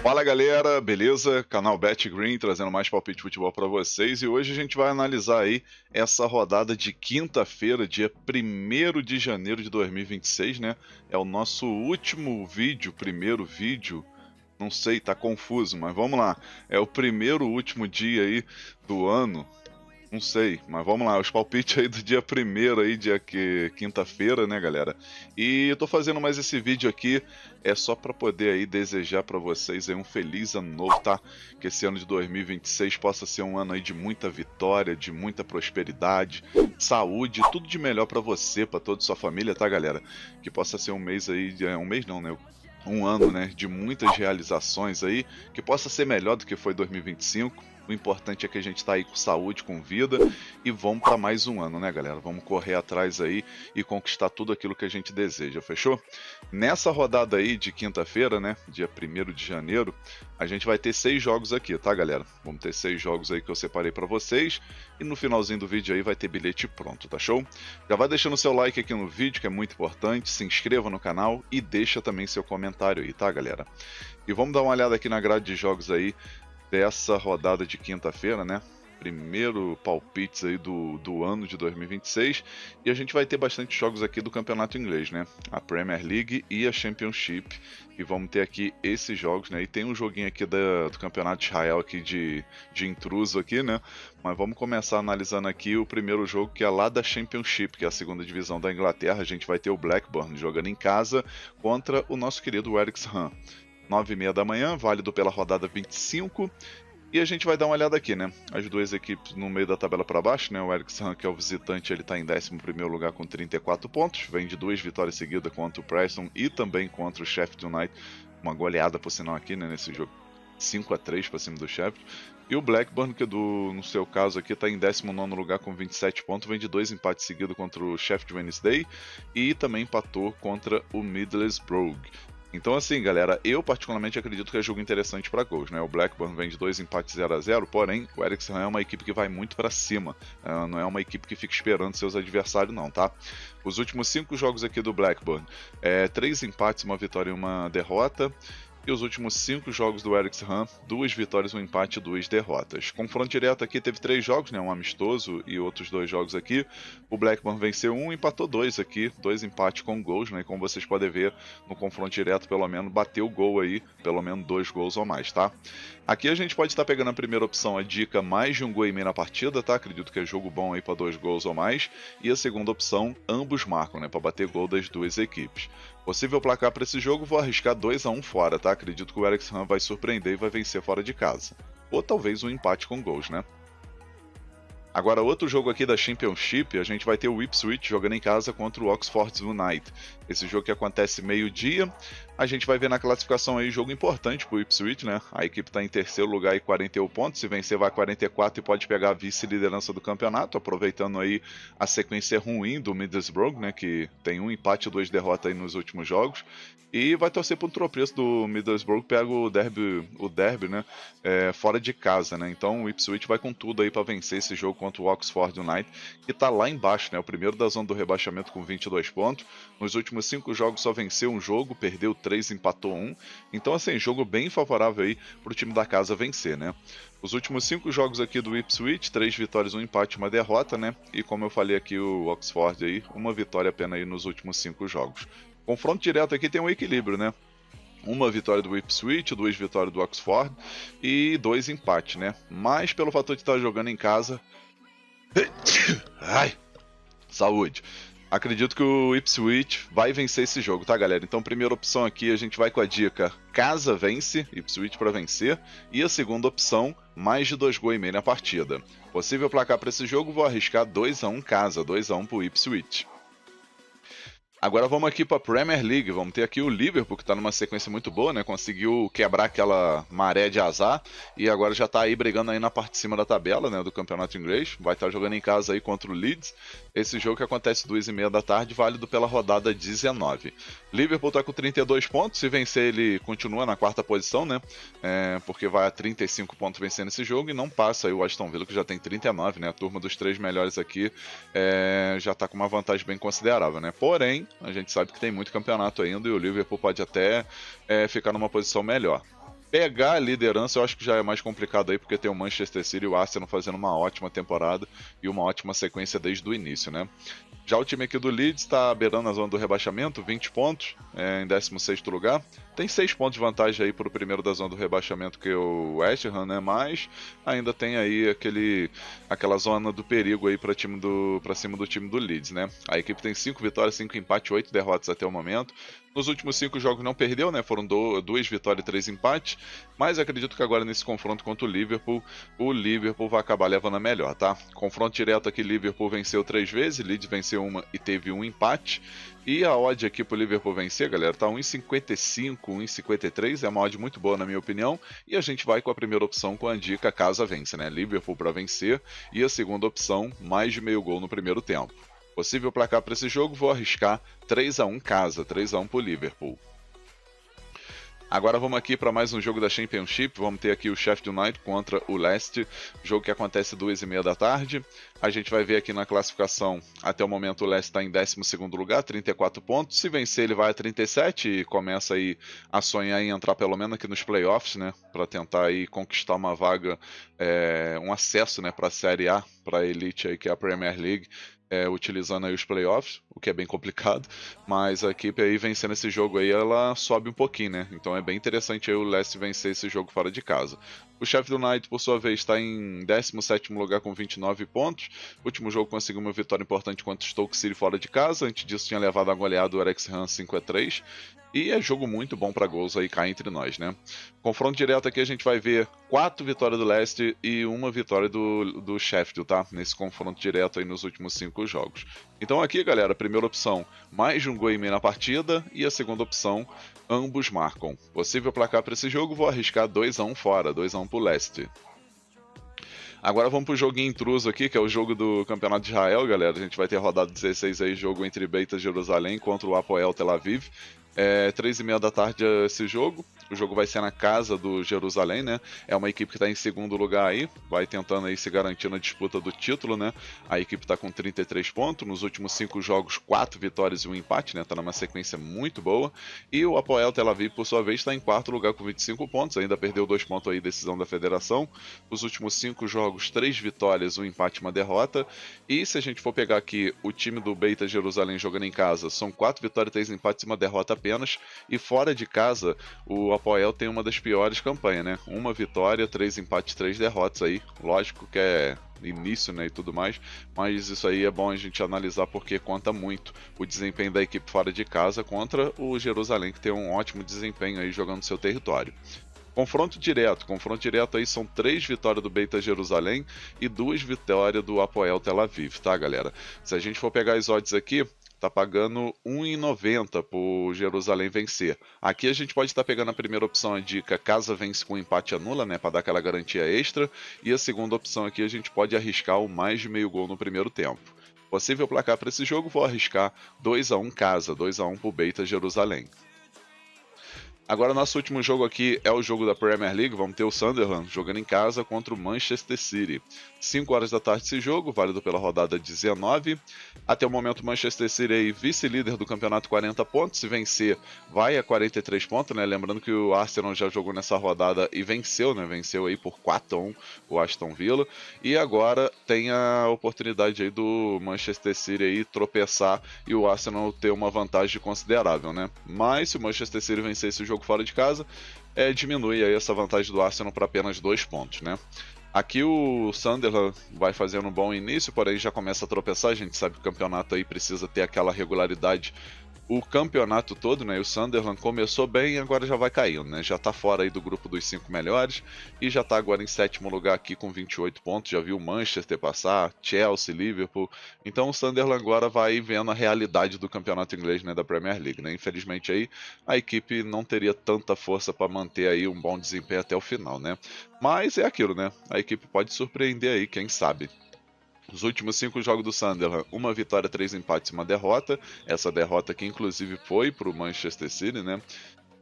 Fala galera, beleza? Canal BetGreen trazendo mais palpite de futebol para vocês, e hoje a gente vai analisar aí essa rodada de quinta-feira, dia 1º de janeiro de 2026, né? É o nosso último vídeo, primeiro vídeo, não sei, tá confuso, mas vamos lá. É o primeiro último dia aí do ano. Não sei, mas vamos lá, os palpites aí do dia 1º aí, quinta-feira, né, galera? E eu tô fazendo mais esse vídeo aqui, é só pra poder aí desejar pra vocês aí um feliz ano novo, tá? Que esse ano de 2026 possa ser um ano aí de muita vitória, de muita prosperidade, saúde, tudo de melhor pra você, pra toda a sua família, tá, galera? Que possa ser um mês aí, um mês não, né? Um ano, né, de muitas realizações aí, que possa ser melhor do que foi 2025. O importante é que a gente tá aí com saúde, com vida, e vamos para mais um ano, né, galera? Vamos correr atrás aí e conquistar tudo aquilo que a gente deseja, fechou? Nessa rodada aí de quinta-feira, né, dia 1º de janeiro, a gente vai ter 6 jogos aqui, tá, galera? Vamos ter 6 jogos aí que eu separei para vocês, e no finalzinho do vídeo aí vai ter bilhete pronto, tá show? Já vai deixando seu like aqui no vídeo, que é muito importante, se inscreva no canal e deixa também seu comentário aí, tá, galera? E vamos dar uma olhada aqui na grade de jogos aí dessa rodada de quinta-feira, né? Primeiro palpites aí do ano de 2026, e a gente vai ter bastante jogos aqui do campeonato inglês, né? A Premier League e a Championship, e vamos ter aqui esses jogos, né? E tem um joguinho aqui do campeonato de Israel aqui de intruso aqui, né? Mas vamos começar analisando aqui o primeiro jogo, que é lá da Championship, que é a segunda divisão da Inglaterra. A gente vai ter o Blackburn jogando em casa contra o nosso querido Wrexham. 9h30 da manhã, válido pela rodada 25, e a gente vai dar uma olhada aqui, né? As duas equipes no meio da tabela para baixo, né? O Wrexham, que é o visitante, ele está em 11º lugar com 34 pontos, vem de 2 vitórias seguidas contra o Preston e também contra o Sheffield United, uma goleada por sinal aqui, né, nesse jogo, 5-3 para cima do Sheffield. E o Blackburn, que no seu caso aqui está em 19º lugar com 27 pontos, vem de 2 empates seguidos contra o Sheffield Wednesday e também empatou contra o Middlesbrough. Então assim, galera, eu particularmente acredito que é jogo interessante para gols, né? O Blackburn vem de 2 empates 0-0, porém o Wrexham é uma equipe que vai muito para cima, não é uma equipe que fica esperando seus adversários não, tá? Os últimos 5 jogos aqui do Blackburn, 3 empates, 1 vitória e 1 derrota. E os últimos 5 jogos do Wrexham, 2 vitórias, 1 empate e 2 derrotas. Confronto direto aqui teve 3 jogos, né, um amistoso e outros 2 jogos aqui. O Blackburn venceu 1 e empatou 2 aqui, 2 empates com gols, né, e como vocês podem ver no confronto direto, pelo menos bateu o gol aí, pelo menos 2 gols ou mais, tá? Aqui a gente pode estar pegando a primeira opção, a dica mais de 1 gol e meio na partida, tá? Acredito que é jogo bom aí para 2 gols ou mais. E a segunda opção, ambos marcam, né, para bater gol das duas equipes. Possível placar para esse jogo, vou arriscar 2-1 fora, tá? Acredito que o Wrexham vai surpreender e vai vencer fora de casa. Ou talvez um empate com gols, né? Agora, outro jogo aqui da Championship, a gente vai ter o Ipswich jogando em casa contra o Oxford United. Esse jogo que acontece meio-dia. A gente vai ver na classificação aí jogo importante para o Ipswich, né? A equipe está em terceiro lugar e 41 pontos. Se vencer vai 44 e pode pegar a vice-liderança do campeonato, aproveitando aí a sequência ruim do Middlesbrough, né? Que tem 1 empate e 2 derrotas aí nos últimos jogos. E vai torcer para um tropeço do Middlesbrough, pega o derby, né? Fora de casa, né? Então o Ipswich vai com tudo aí para vencer esse jogo contra o Oxford United, que está lá embaixo, né? O primeiro da zona do rebaixamento com 22 pontos. Nos últimos 5 jogos só venceu um jogo, perdeu 3, empatou 1. Então assim, jogo bem favorável aí para o time da casa vencer, né? Os últimos 5 jogos aqui do Ipswich, 3 vitórias, 1 empate e 1 derrota, né? E como eu falei aqui, o Oxford aí, 1 vitória apenas aí nos últimos 5 jogos. Confronto direto aqui tem um equilíbrio, né? 1 vitória do Ipswich, 2 vitórias do Oxford e 2 empates, né? Mas pelo fator de estar jogando em casa... Ai, saúde! Acredito que o Ipswich vai vencer esse jogo, tá, galera? Então, primeira opção aqui, a gente vai com a dica casa vence, Ipswich para vencer. E a segunda opção, mais de 2 gols e meio na partida. Possível placar para esse jogo, vou arriscar 2-1 casa, 2-1 pro Ipswich. Agora vamos aqui para a Premier League, vamos ter aqui o Liverpool, que está numa sequência muito boa, né? Conseguiu quebrar aquela maré de azar e agora já está aí brigando aí na parte de cima da tabela, né, do campeonato inglês. Vai estar jogando em casa aí contra o Leeds. Esse jogo que acontece 2h30 da tarde, válido pela rodada 19. Liverpool está com 32 pontos, se vencer ele continua na quarta posição, né? Porque vai a 35 pontos vencendo esse jogo e não passa aí o Aston Villa, que já tem 39, né? A turma dos 3 melhores aqui já está com uma vantagem bem considerável, né? Porém, a gente sabe que tem muito campeonato ainda e o Liverpool pode até ficar numa posição melhor. Pegar a liderança eu acho que já é mais complicado aí, porque tem o Manchester City e o Arsenal fazendo uma ótima temporada e uma ótima sequência desde o início, né? Já o time aqui do Leeds está beirando a zona do rebaixamento, 20 pontos, em 16º lugar. Tem 6 pontos de vantagem aí para o primeiro da zona do rebaixamento, que é o West Ham, né? Mas ainda tem aí aquela zona do perigo aí para cima do time do Leeds, né? A equipe tem 5 vitórias, 5 empates, 8 derrotas até o momento. Nos últimos 5 jogos não perdeu, né? Foram 2 vitórias e 3 empates. Mas acredito que agora nesse confronto contra o Liverpool vai acabar levando a melhor, tá? Confronto direto aqui, Liverpool venceu 3 vezes, Leeds venceu uma e teve um empate. E a odd aqui pro Liverpool vencer, galera, tá 1,55, 1,53, é uma odd muito boa na minha opinião. E a gente vai com a primeira opção com a dica casa vence, né? Liverpool para vencer e a segunda opção, mais de meio gol no primeiro tempo. Possível placar para esse jogo, vou arriscar 3-1 casa, 3-1 pro Liverpool. Agora vamos aqui para mais um jogo da Championship, vamos ter aqui o Sheffield United contra o Leicester, jogo que acontece 2h30 da tarde. A gente vai ver aqui na classificação, até o momento o Leicester está em 12º lugar, 34 pontos, se vencer ele vai a 37 e começa aí a sonhar em entrar pelo menos aqui nos playoffs, né, para tentar aí conquistar uma vaga, um acesso, né, para a Série A, para a Elite aí que é a Premier League. Utilizando aí os playoffs, o que é bem complicado, mas a equipe aí vencendo esse jogo aí, ela sobe um pouquinho, né? Então é bem interessante aí o Leicester vencer esse jogo fora de casa. O Sheffield United, por sua vez, está em 17º lugar com 29 pontos. O último jogo conseguiu uma vitória importante contra o Stoke City fora de casa. Antes disso tinha levado a goleada do Wrexham 5-3. E é jogo muito bom para gols aí cá entre nós, né? Confronto direto aqui a gente vai ver 4 vitórias do Leicester e 1 vitória do Sheffield, tá? Nesse confronto direto aí nos últimos 5 jogos. Então aqui, galera, a primeira opção, mais de um gol e meio na partida, e a segunda opção, ambos marcam. Possível placar para esse jogo, vou arriscar 2-1 fora, 2-1 pro Leicester. Agora vamos pro joguinho intruso aqui, que é o jogo do Campeonato de Israel, galera. A gente vai ter rodado 16 aí, jogo entre Beitas Jerusalém contra o Hapoel Tel Aviv. 3h30 da tarde esse jogo. O jogo vai ser na casa do Jerusalém, né? É uma equipe que está em segundo lugar aí, vai tentando aí se garantir na disputa do título, né? A equipe está com 33 pontos, nos últimos 5 jogos, 4 vitórias e 1 empate, né? Tá numa sequência muito boa. E o Hapoel Tel Aviv, por sua vez, está em quarto lugar com 25 pontos, ainda perdeu 2 pontos aí, decisão da federação. Os últimos 5 jogos, 3 vitórias, 1 empate e 1 derrota. E se a gente for pegar aqui o time do Beitar Jerusalém jogando em casa, são 4 vitórias, 3 empates e 1 derrota apenas. E fora de casa, o Hapoel tem uma das piores campanhas, né? 1 vitória, 3 empates, 3 derrotas aí. Lógico que é início, né, e tudo mais, mas isso aí é bom a gente analisar porque conta muito o desempenho da equipe fora de casa contra o Jerusalém, que tem um ótimo desempenho aí jogando no seu território. Confronto direto aí são 3 vitórias do Beitar Jerusalém e 2 vitórias do Hapoel Tel Aviv, tá, galera? Se a gente for pegar as odds aqui, tá pagando 1,90 pro Jerusalém vencer. Aqui a gente pode estar pegando a primeira opção, a dica casa vence com empate anula, né, para dar aquela garantia extra. E a segunda opção aqui a gente pode arriscar o mais de meio gol no primeiro tempo. Possível placar para esse jogo, vou arriscar 2-1 casa, 2-1 pro Beitar Jerusalém. Agora nosso último jogo aqui é o jogo da Premier League, vamos ter o Sunderland jogando em casa contra o Manchester City. 5 horas da tarde esse jogo, válido pela rodada 19. Até o momento o Manchester City aí vice-líder do campeonato, 40 pontos, se vencer vai a 43 pontos, né? Lembrando que o Arsenal já jogou nessa rodada e venceu, né? Venceu aí por 4-1 o Aston Villa. E agora tem a oportunidade aí do Manchester City aí tropeçar e o Arsenal ter uma vantagem considerável, né? Mas se o Manchester City vencer esse jogo fora de casa, diminui aí essa vantagem do Arsenal para apenas 2 pontos, né? Aqui o Sunderland vai fazendo um bom início, porém já começa a tropeçar. A gente sabe que o campeonato aí precisa ter aquela regularidade o campeonato todo, né? E o Sunderland começou bem e agora já vai caindo, né? Já tá fora aí do grupo dos 5 melhores e já tá agora em 7º lugar aqui com 28 pontos. Já viu o Manchester passar, Chelsea, Liverpool. Então o Sunderland agora vai vendo a realidade do campeonato inglês, né? Da Premier League, né? Infelizmente aí a equipe não teria tanta força para manter aí um bom desempenho até o final, né? Mas é aquilo, né? A equipe pode surpreender aí, quem sabe. Os últimos 5 jogos do Sunderland, 1 vitória, 3 empates e 1 derrota. Essa derrota que inclusive foi para o Manchester City, né?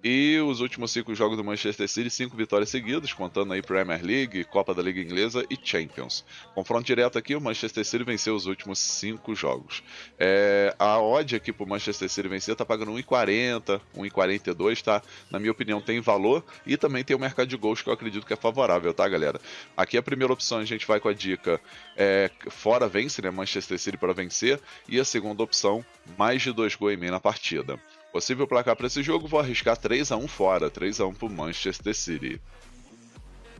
E os últimos 5 jogos do Manchester City, 5 vitórias seguidas, contando aí Premier League, Copa da Liga Inglesa e Champions. Confronto direto aqui, o Manchester City venceu os últimos 5 jogos. A odd aqui pro Manchester City vencer tá pagando 1,40, 1,42, tá? Na minha opinião tem valor e também tem o mercado de gols que eu acredito que é favorável, tá, galera? Aqui a primeira opção a gente vai com a dica fora vence, né? Manchester City para vencer. E a segunda opção, mais de 2 gols e meio na partida. Possível placar para esse jogo, vou arriscar 3-1 fora, 3-1 para o Manchester City.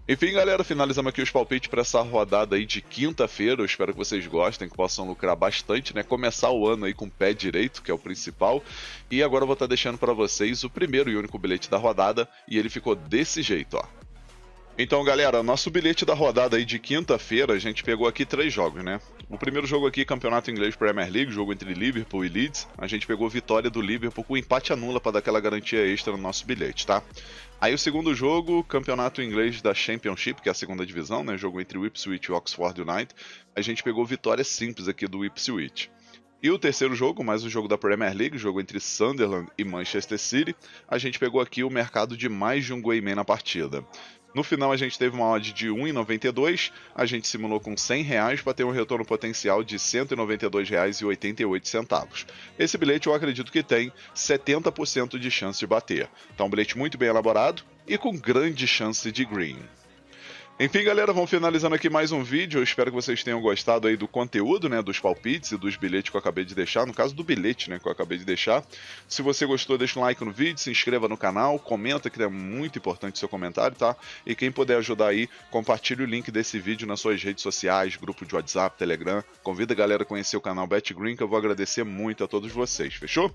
Enfim, galera, finalizamos aqui os palpites para essa rodada aí de quinta-feira. Eu espero que vocês gostem, que possam lucrar bastante, né? Começar o ano aí com o pé direito, que é o principal. E agora eu vou estar deixando para vocês o primeiro e único bilhete da rodada, e ele ficou desse jeito, ó. Então, galera, nosso bilhete da rodada aí de quinta-feira, a gente pegou aqui 3 jogos, né? O primeiro jogo aqui, Campeonato Inglês Premier League, jogo entre Liverpool e Leeds. A gente pegou vitória do Liverpool com empate anula para dar aquela garantia extra no nosso bilhete, tá? Aí o segundo jogo, Campeonato Inglês da Championship, que é a segunda divisão, né? Jogo entre o Ipswich e o Oxford United. A gente pegou vitória simples aqui do Ipswich. E o terceiro jogo, mais um jogo da Premier League, jogo entre Sunderland e Manchester City, a gente pegou aqui o mercado de mais de 1 gol e meio na partida. No final a gente teve uma odd de 1,92, a gente simulou com R$100 para ter um retorno potencial de R$192,88. Esse bilhete eu acredito que tem 70% de chance de bater. Então um bilhete muito bem elaborado e com grande chance de green. Enfim, galera, vamos finalizando aqui mais um vídeo. Eu espero que vocês tenham gostado aí do conteúdo, né, dos palpites e dos bilhetes que eu acabei de deixar. No caso do bilhete, né, que eu acabei de deixar. Se você gostou, deixa um like no vídeo, se inscreva no canal, comenta, que é muito importante o seu comentário, tá? E quem puder ajudar aí, compartilhe o link desse vídeo nas suas redes sociais, grupo de WhatsApp, Telegram. Convida a galera a conhecer o canal BetGreen, que eu vou agradecer muito a todos vocês, fechou?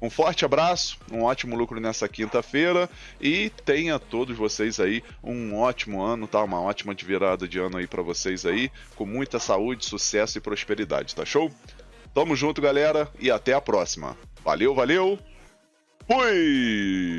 Um forte abraço, um ótimo lucro nessa quinta-feira e tenha todos vocês aí um ótimo ano, tá? Uma ótima virada de ano aí pra vocês aí, com muita saúde, sucesso e prosperidade, tá show? Tamo junto, galera, e até a próxima. Valeu, valeu, fui!